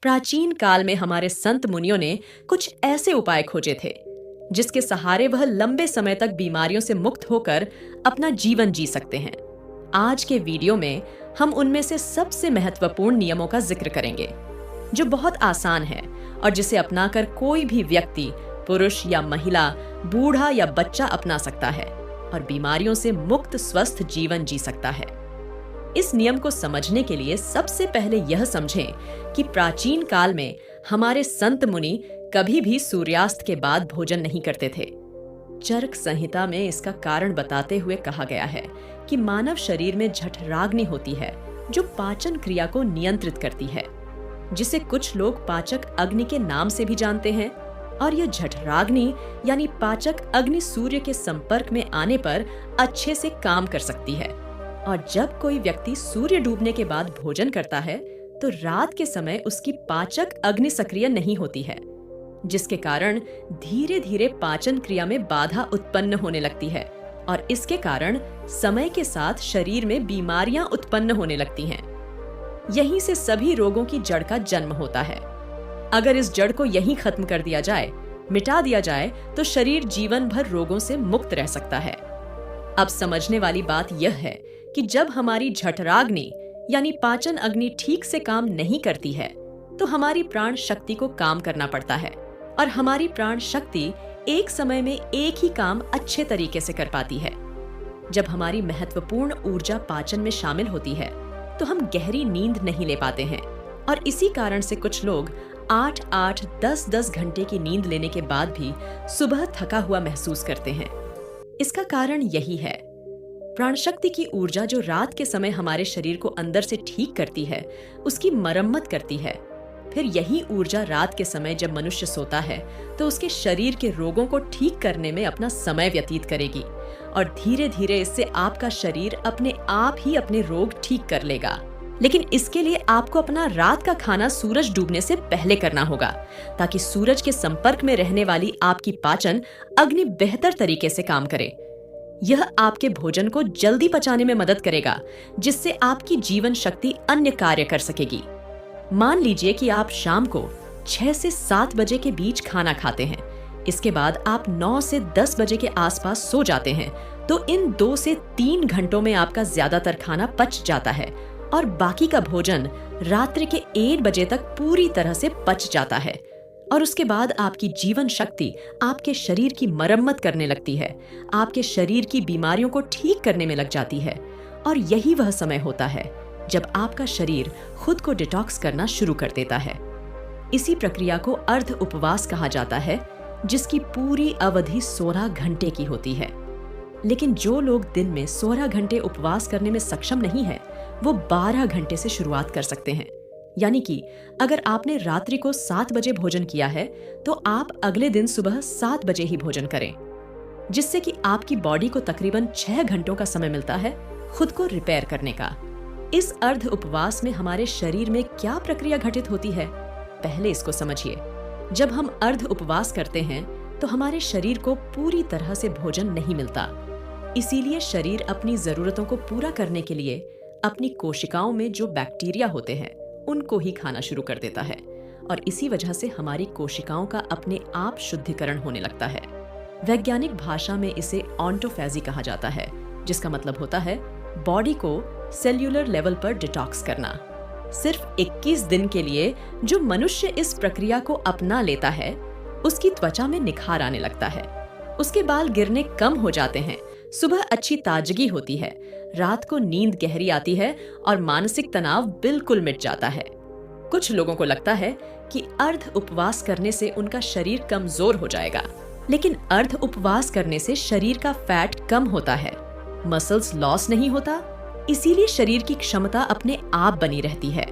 प्राचीन काल में हमारे संत मुनियों ने कुछ ऐसे उपाय खोजे थे जिसके सहारे वह लंबे समय तक बीमारियों से मुक्त होकर अपना जीवन जी सकते हैं। आज के वीडियो में हम उनमें से सबसे महत्वपूर्ण नियमों का जिक्र करेंगे जो बहुत आसान है और जिसे अपनाकर कोई भी व्यक्ति, पुरुष या महिला, बूढ़ा या बच्चा अपना सकता है और बीमारियों से मुक्त स्वस्थ जीवन जी सकता है। इस नियम को समझने के लिए सबसे पहले यह समझें कि प्राचीन काल में हमारे संत मुनि कभी भी सूर्यास्त के बाद भोजन नहीं करते थे। चरक संहिता में इसका कारण बताते हुए कहा गया है कि मानव शरीर में जठराग्नि होती है जो पाचन क्रिया को नियंत्रित करती है, जिसे कुछ लोग पाचक अग्नि के नाम से भी जानते हैं। और यह जठराग्नि यानी पाचक अग्नि सूर्य के संपर्क में आने पर अच्छे से काम कर सकती है। और जब कोई व्यक्ति सूर्य डूबने के बाद भोजन करता है तो रात के समय उसकी पाचक अग्नि सक्रिय नहीं होती है, जिसके कारण धीरे धीरे पाचन क्रिया में बाधा उत्पन्न होने लगती है और इसके कारण समय के साथ शरीर में बीमारियां उत्पन्न होने लगती हैं। यहीं से सभी रोगों की जड़ का जन्म होता है। अगर इस जड़ को यहीं खत्म कर दिया जाए, मिटा दिया जाए, तो शरीर जीवन भर रोगों से मुक्त रह सकता है। अब समझने वाली बात यह है कि जब हमारी जठराग्नि यानी पाचन अग्नि ठीक से काम नहीं करती है तो हमारी प्राण शक्ति को काम करना पड़ता है और हमारी प्राण शक्ति एक समय में एक ही काम अच्छे तरीके से कर पाती है। जब हमारी महत्वपूर्ण ऊर्जा पाचन में शामिल होती है तो हम गहरी नींद नहीं ले पाते हैं और इसी कारण से कुछ लोग 8-8, 10-10 घंटे की नींद लेने के बाद भी सुबह थका हुआ महसूस करते हैं। इसका कारण यही है, प्राण शक्ति की ऊर्जा जो रात के समय हमारे शरीर को अंदर से ठीक करती है, उसकी मरम्मत करती है। फिर यही ऊर्जा रात के समय जब मनुष्य सोता है तो उसके शरीर के रोगों को ठीक करने में अपना समय व्यतीत करेगी और धीरे धीरे इससे आपका शरीर अपने आप ही अपने रोग ठीक कर लेगा। लेकिन इसके लिए आपको अपना रात का खाना सूरज डूबने से पहले करना होगा ताकि सूरज के संपर्क में रहने वाली आपकी पाचन अग्नि बेहतर तरीके से काम करे। यह आपके भोजन को जल्दी पचाने में मदद करेगा, जिससे आपकी जीवन शक्ति अन्य कार्य कर सकेगी। मान लीजिए कि आप शाम को 6 से 7 बजे के बीच खाना खाते हैं। इसके बाद आप 9 से 10 बजे के आसपास सो जाते हैं, तो इन 2 से 3 घंटों में आपका ज्यादातर खाना पच जाता है और बाकी का भोजन रात्रि के 1 बजे तक पूरी तरह से पच जाता है। और उसके बाद आपकी जीवन शक्ति आपके शरीर की मरम्मत करने लगती है, आपके शरीर की बीमारियों को ठीक करने में लग जाती है। और यही वह समय होता है जब आपका शरीर खुद को डिटॉक्स करना शुरू कर देता है। इसी प्रक्रिया को अर्ध उपवास कहा जाता है, जिसकी पूरी अवधि 16 घंटे की होती है। लेकिन जो लोग दिन में 16 घंटे उपवास करने में सक्षम नहीं है, वो 12 घंटे से शुरुआत कर सकते हैं। यानी कि अगर आपने रात्रि को 7 बजे भोजन किया है तो आप अगले दिन सुबह 7 बजे ही भोजन करें, जिससे कि आपकी बॉडी को तकरीबन 6 घंटों का समय मिलता है खुद को रिपेयर करने का। इस अर्ध उपवास में हमारे शरीर में क्या प्रक्रिया घटित होती है, पहले इसको समझिए। जब हम अर्ध उपवास करते हैं तो हमारे शरीर को पूरी तरह से भोजन नहीं मिलता, इसीलिए शरीर अपनी जरूरतों को पूरा करने के लिए अपनी कोशिकाओं में जो बैक्टीरिया होते हैं उनको ही खाना शुरू कर देता है और इसी वजह से हमारी कोशिकाओं का अपने आप शुद्धिकरण होने लगता है। वैज्ञानिक भाषा में इसे ऑन्टोफेजी कहा जाता है, जिसका मतलब होता है बॉडी को सेल्यूलर लेवल पर डिटॉक्स करना। सिर्फ 21 दिन के लिए जो मनुष्य इस प्रक्रिया को अपना लेता है, उसकी त्वचा में निखार आने लगता है, उसके बाल गिरने कम हो जाते हैं, सुबह अच्छी ताजगी होती है, रात को नींद गहरी आती है और मानसिक तनाव बिल्कुल मिट जाता है। कुछ लोगों को लगता है कि अर्ध उपवास करने से उनका शरीर कमजोर हो जाएगा, लेकिन अर्ध उपवास करने से शरीर का फैट कम होता है, मसल्स लॉस नहीं होता, इसीलिए शरीर की क्षमता अपने आप बनी रहती है।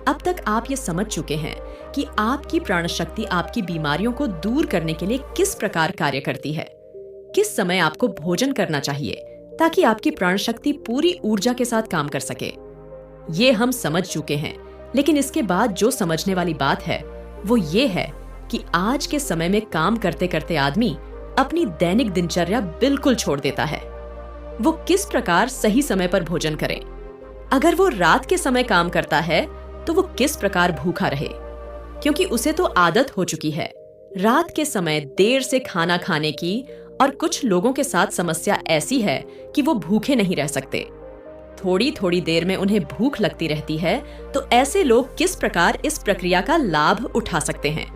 अब तक आप ये समझ चुके हैं कि आपकी प्राण शक्ति आपकी बीमारियों को दूर करने के लिए किस प्रकार कार्य करती है, किस समय आपको भोजन करना चाहिए ताकि आपकी प्राण शक्ति पूरी ऊर्जा के साथ काम कर सके। ये हम समझ चुके हैं, लेकिन इसके बाद जो समझने वाली बात है वो ये है कि आज के समय में काम करते करते आदमी अपनी दैनिक दिनचर्या बिल्कुल छोड़ देता है। वो किस प्रकार सही समय पर भोजन करे। अगर वो रात के समय काम करता है तो वो किस प्रकार भूखा रहे। क्योंकि उसे तो आदत हो चुकी है रात के समय देर से खाना खाने की। और कुछ लोगों के साथ समस्या ऐसी है कि वो भूखे नहीं रह सकते, थोड़ी थोड़ी देर में उन्हें भूख लगती रहती है। तो ऐसे लोग किस प्रकार इस प्रक्रिया का लाभ उठा सकते हैं?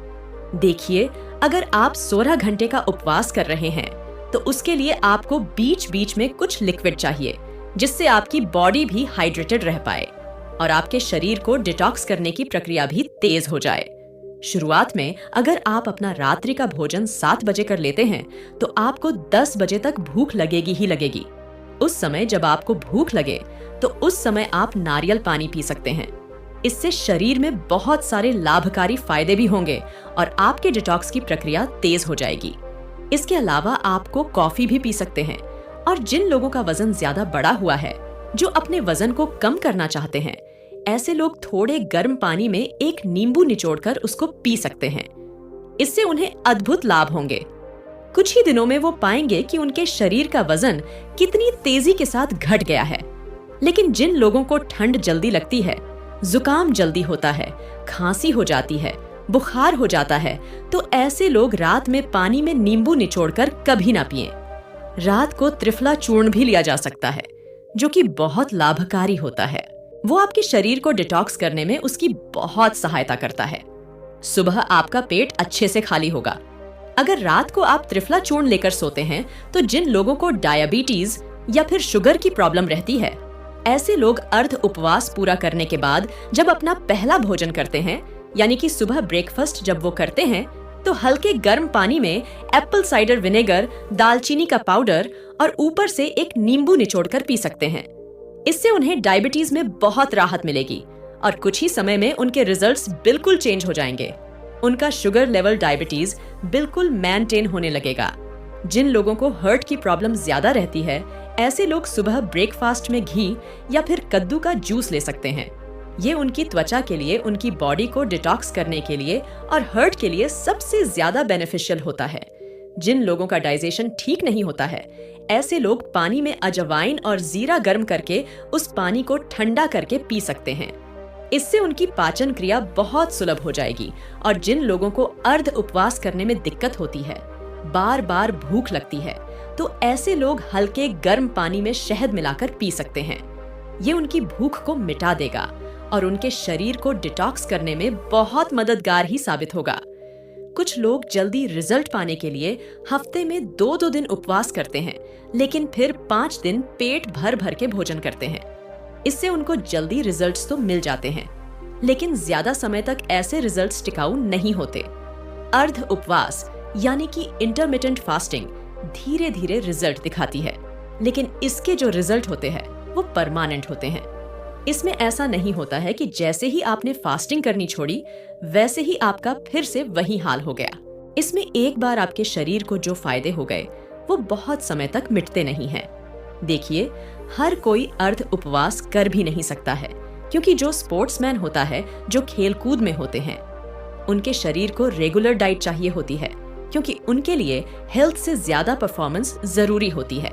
देखिए, अगर आप 16 घंटे का उपवास कर रहे हैं तो उसके लिए आपको बीच बीच में कुछ लिक्विड चाहिए, जिससे आपकी बॉडी भी हाइड्रेटेड रह पाए और आपके शरीर को डिटॉक्स करने की प्रक्रिया भी तेज हो जाए। शुरुआत में अगर आप अपना रात्रि का भोजन 7 बजे कर लेते हैं तो आपको 10 बजे तक भूख लगेगी ही लगेगी। उस समय जब आपको भूख लगे तो उस समय आप नारियल पानी पी सकते हैं। इससे शरीर में बहुत सारे लाभकारी फायदे भी होंगे और आपके डिटॉक्स की प्रक्रिया तेज हो जाएगी। इसके अलावा आपको कॉफी भी पी सकते हैं। और जिन लोगों का वजन ज्यादा बड़ा हुआ है, जो अपने वजन को कम करना चाहते हैं, ऐसे लोग थोड़े गर्म पानी में एक नींबू निचोड़कर उसको पी सकते हैं। इससे उन्हें अद्भुत लाभ होंगे। कुछ ही दिनों में वो पाएंगे कि उनके शरीर का वजन कितनी तेजी के साथ घट गया है। लेकिन जिन लोगों को ठंड जल्दी लगती है, जुकाम जल्दी होता है, खांसी हो जाती है, बुखार हो जाता है, तो ऐसे लोग रात में पानी में नींबू निचोड़कर कभी ना पिएं। रात को त्रिफला चूर्ण भी लिया जा सकता है, जो कि बहुत लाभकारी होता है। वो आपके शरीर को डिटॉक्स करने में उसकी बहुत सहायता करता है। सुबह आपका पेट अच्छे से खाली होगा। अगर रात को आप त्रिफला चूर्ण लेकर सोते हैं तो जिन लोगों को डायबिटीज या फिर शुगर की प्रॉब्लम रहती है, ऐसे लोग अर्ध उपवास पूरा करने के बाद जब अपना पहला भोजन करते हैं, यानी कि सुबह ब्रेकफास्ट जब वो करते हैं, तो हल्के गर्म पानी में एप्पल साइडर विनेगर, दालचीनी का पाउडर और ऊपर से एक नींबू निचोड़कर पी सकते हैं। इससे उन्हें डायबिटीज में बहुत राहत मिलेगी और कुछ ही समय में उनके रिजल्ट्स बिल्कुल चेंज हो जाएंगे। उनका शुगर लेवल डायबिटीज बिल्कुल मेंटेन होने लगेगा। जिन लोगों को हार्ट की प्रॉब्लम ज्यादा रहती है, ऐसे लोग सुबह ब्रेकफास्ट में घी या फिर कद्दू का जूस ले सकते हैं। ये उनकी त्वचा के लिए, उनकी बॉडी को डिटॉक्स करने के लिए और हार्ट के लिए सबसे ज्यादा बेनिफिशियल होता है। जिन लोगों का डाइजेशन ठीक नहीं होता है, ऐसे लोग पानी में अजवाइन और जीरा गर्म करके उस पानी को ठंडा करके पी सकते हैं। इससे उनकी पाचन क्रिया बहुत सुलभ हो जाएगी। और जिन लोगों को अर्ध उपवास करने में दिक्कत होती है, बार बार भूख लगती है, तो ऐसे लोग हल्के गर्म पानी में शहद मिलाकर पी सकते हैं। ये उनकी भूख को मिटा देगा और उनके शरीर को डिटॉक्स करने में बहुत मददगार ही साबित होगा। कुछ लोग जल्दी रिजल्ट पाने के लिए हफ्ते में 2-2 दिन उपवास करते हैं, लेकिन फिर 5 दिन पेट भर भर के भोजन करते हैं। इससे उनको जल्दी रिजल्ट्स तो मिल जाते हैं, लेकिन ज्यादा समय तक ऐसे रिजल्ट्स टिकाऊ नहीं होते। अर्ध उपवास यानी कि इंटरमिटेंट फास्टिंग धीरे धीरे रिजल्ट दिखाती है, लेकिन इसके जो रिजल्ट होते हैं वो परमानेंट होते हैं। इसमें ऐसा नहीं होता है कि जैसे ही आपने फास्टिंग करनी छोड़ी, वैसे ही आपका फिर से वही हाल हो गया। इसमें एक बार आपके शरीर को जो फायदे हो गए, वो बहुत समय तक मिटते नहीं हैं। देखिए, हर कोई अर्ध उपवास कर भी नहीं सकता है, क्योंकि जो स्पोर्ट्समैन होता है, जो खेलकूद में होते हैं, उनके शरीर को रेगुलर डाइट चाहिए होती है, क्योंकि उनके लिए हेल्थ से ज्यादा परफॉर्मेंस जरूरी होती है।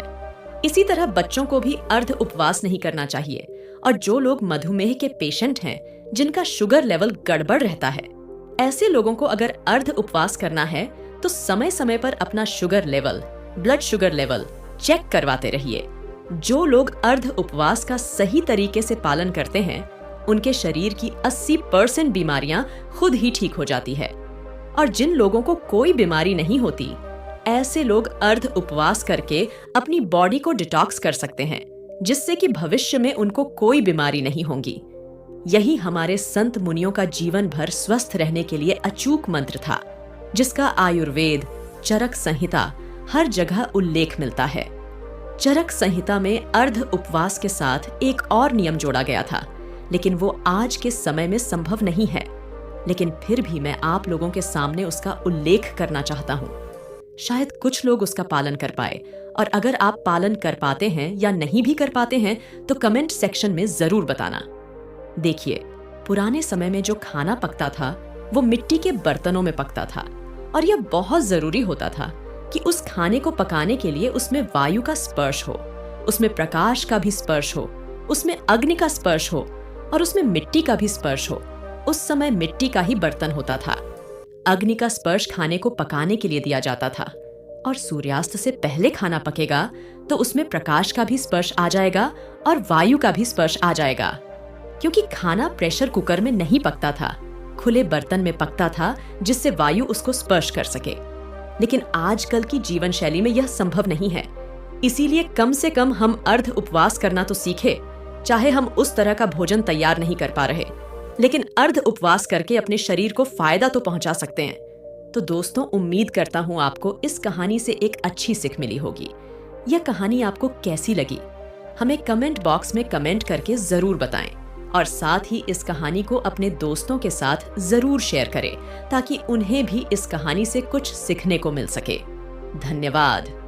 इसी तरह बच्चों को भी अर्ध उपवास नहीं करना चाहिए। और जो लोग मधुमेह के पेशेंट हैं, जिनका शुगर लेवल गड़बड़ रहता है, ऐसे लोगों को अगर अर्ध उपवास करना है तो समय समय पर अपना sugar level, blood sugar level check करवाते रहिए। जो लोग अर्ध उपवास का सही तरीके से पालन करते हैं, उनके शरीर की 80% बीमारियां खुद ही ठीक हो जाती है। और जिन लोगों को कोई बीमारी नहीं होती, ऐसे लोग अर्ध उपवास करके अपनी बॉडी को डिटॉक्स कर सकते हैं, जिससे कि भविष्य में उनको कोई बीमारी नहीं होगी। यही हमारे संत मुनियों का जीवन भर स्वस्थ रहने के लिए अचूक मंत्र था, जिसका आयुर्वेद, चरक संहिता हर जगह उल्लेख मिलता है। चरक संहिता में अर्ध उपवास के साथ एक और नियम जोड़ा गया था, लेकिन वो आज के समय में संभव नहीं है। लेकिन फिर भी मैं आप लोगों के सामने उसका उल्लेख करना चाहता हूँ। शायद कुछ लोग उसका पालन कर पाए, और अगर आप पालन कर पाते हैं या नहीं भी कर पाते हैं तो कमेंट सेक्शन में जरूर बताना। देखिए, पुराने समय में जो खाना पकता था वो मिट्टी के बर्तनों में पकता था, और यह बहुत जरूरी होता था कि उस खाने को पकाने के लिए उसमें वायु का स्पर्श हो, उसमें प्रकाश का भी स्पर्श हो, उसमें अग्नि का स्पर्श हो और उसमें मिट्टी का भी स्पर्श हो। उस समय मिट्टी का ही बर्तन होता था। अग्नि का स्पर्श खाने को पकाने के लिए दिया जाता था, और सूर्यास्त से पहले खाना पकेगा तो उसमें प्रकाश का भी स्पर्श आ जाएगा और वायु का भी स्पर्श आ जाएगा। क्योंकि खाना प्रेशर कुकर में नहीं पकता था, खुले बर्तन में पकता था, जिससे वायु उसको स्पर्श कर सके। लेकिन आजकल की जीवन शैली में यह संभव नहीं है। इसीलिए कम से कम हम अर्ध उपवास करना तो सीखे। चाहे हम उस तरह का भोजन तैयार नहीं कर पा रहे, लेकिन अर्ध उपवास करके अपने शरीर को फायदा तो पहुंचा सकते हैं। तो दोस्तों, उम्मीद करता हूं आपको इस कहानी से एक अच्छी सीख मिली होगी। यह कहानी आपको कैसी लगी, हमें कमेंट बॉक्स में कमेंट करके जरूर बताएं, और साथ ही इस कहानी को अपने दोस्तों के साथ जरूर शेयर करें, ताकि उन्हें भी इस कहानी से कुछ सीखने को मिल सके। धन्यवाद।